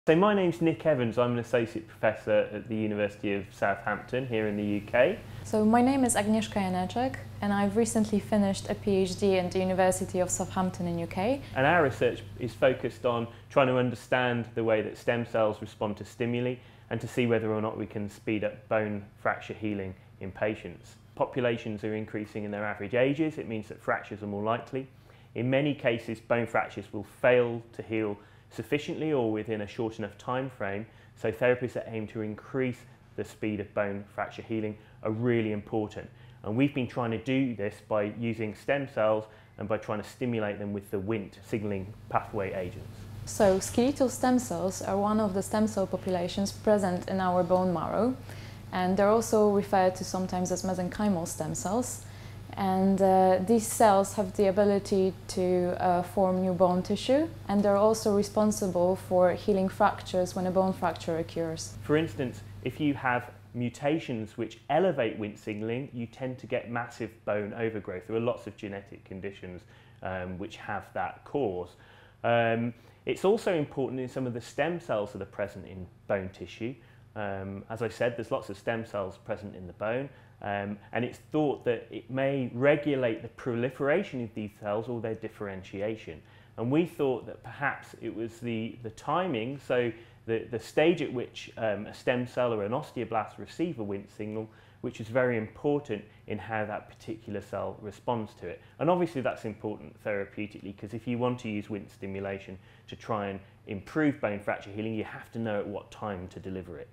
So my name's Nick Evans. I'm an Associate Professor at the University of Southampton here in the UK. So my name is Agnieszka Janeczek and I've recently finished a PhD at the University of Southampton in UK. And our research is focused on trying to understand the way that stem cells respond to stimuli and to see whether or not we can speed up bone fracture healing in patients. Populations are increasing in their average ages. It means that fractures are more likely. In many cases, bone fractures will fail to heal sufficiently or within a short enough time frame, so therapies that aim to increase the speed of bone fracture healing are really important. And we've been trying to do this by using stem cells and by trying to stimulate them with the Wnt signalling pathway agents. So skeletal stem cells are one of the stem cell populations present in our bone marrow, and they're also referred to sometimes as mesenchymal stem cells. And these cells have the ability to form new bone tissue, and they're also responsible for healing fractures when a bone fracture occurs. For instance, if you have mutations which elevate Wnt signaling, you tend to get massive bone overgrowth. There are lots of genetic conditions which have that cause. It's also important in some of the stem cells that are present in bone tissue. As I said, there's lots of stem cells present in the bone. And it's thought that it may regulate the proliferation of these cells or their differentiation. And we thought that perhaps it was the timing, so the stage at which a stem cell or an osteoblast receive a Wnt signal, which is very important in how that particular cell responds to it. And obviously that's important therapeutically, because if you want to use Wnt stimulation to try and improve bone fracture healing, you have to know at what time to deliver it.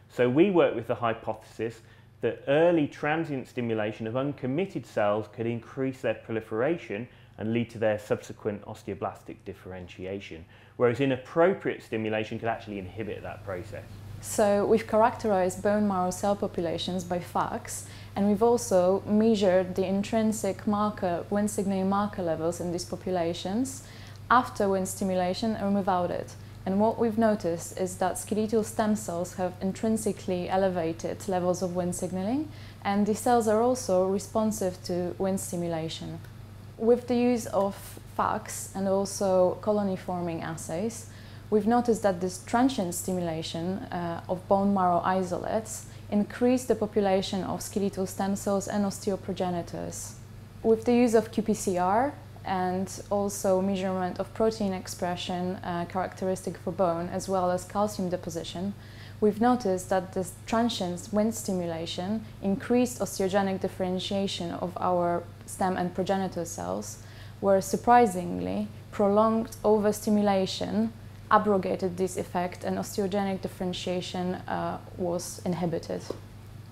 So we work with the hypothesis that early transient stimulation of uncommitted cells could increase their proliferation and lead to their subsequent osteoblastic differentiation, whereas inappropriate stimulation could actually inhibit that process. So we've characterized bone marrow cell populations by FACS, and we've also measured the intrinsic marker, Wnt signaling marker levels in these populations after Wnt stimulation and without it. And what we've noticed is that skeletal stem cells have intrinsically elevated levels of Wnt signaling, and these cells are also responsive to Wnt stimulation. With the use of FACS and also colony forming assays, we've noticed that this transient stimulation of bone marrow isolates increased the population of skeletal stem cells and osteoprogenitors. With the use of qPCR and also measurement of protein expression characteristic for bone, as well as calcium deposition, we've noticed that this transient Wnt stimulation increased osteogenic differentiation of our stem and progenitor cells, whereas surprisingly, prolonged overstimulation abrogated this effect and osteogenic differentiation was inhibited.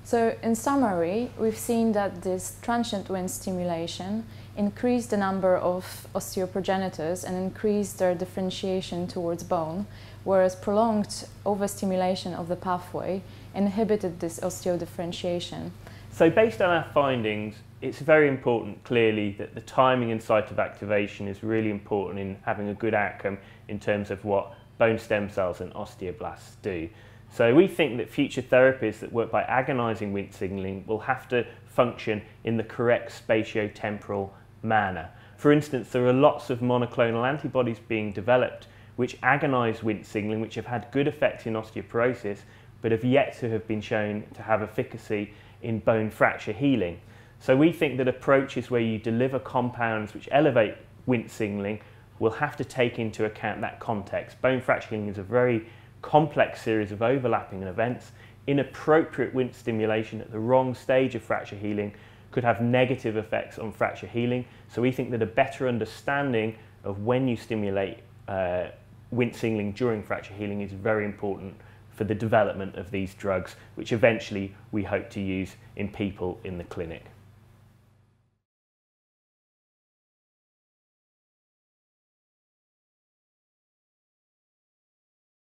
So in summary, we've seen that this transient Wnt stimulation increased the number of osteoprogenitors and increased their differentiation towards bone, whereas prolonged overstimulation of the pathway inhibited this osteodifferentiation. So based on our findings, it's very important clearly that the timing and site of activation is really important in having a good outcome in terms of what bone stem cells and osteoblasts do. So we think that future therapies that work by agonizing Wnt signaling will have to function in the correct spatiotemporal manner. For instance, there are lots of monoclonal antibodies being developed which agonize Wnt signaling, which have had good effects in osteoporosis, but have yet to have been shown to have efficacy in bone fracture healing. So we think that approaches where you deliver compounds which elevate Wnt signaling will have to take into account that context. Bone fracture healing is a very complex series of overlapping events. Inappropriate Wnt stimulation at the wrong stage of fracture healing could have negative effects on fracture healing. So we think that a better understanding of when you stimulate Wnt signaling during fracture healing is very important for the development of these drugs, which eventually we hope to use in people in the clinic.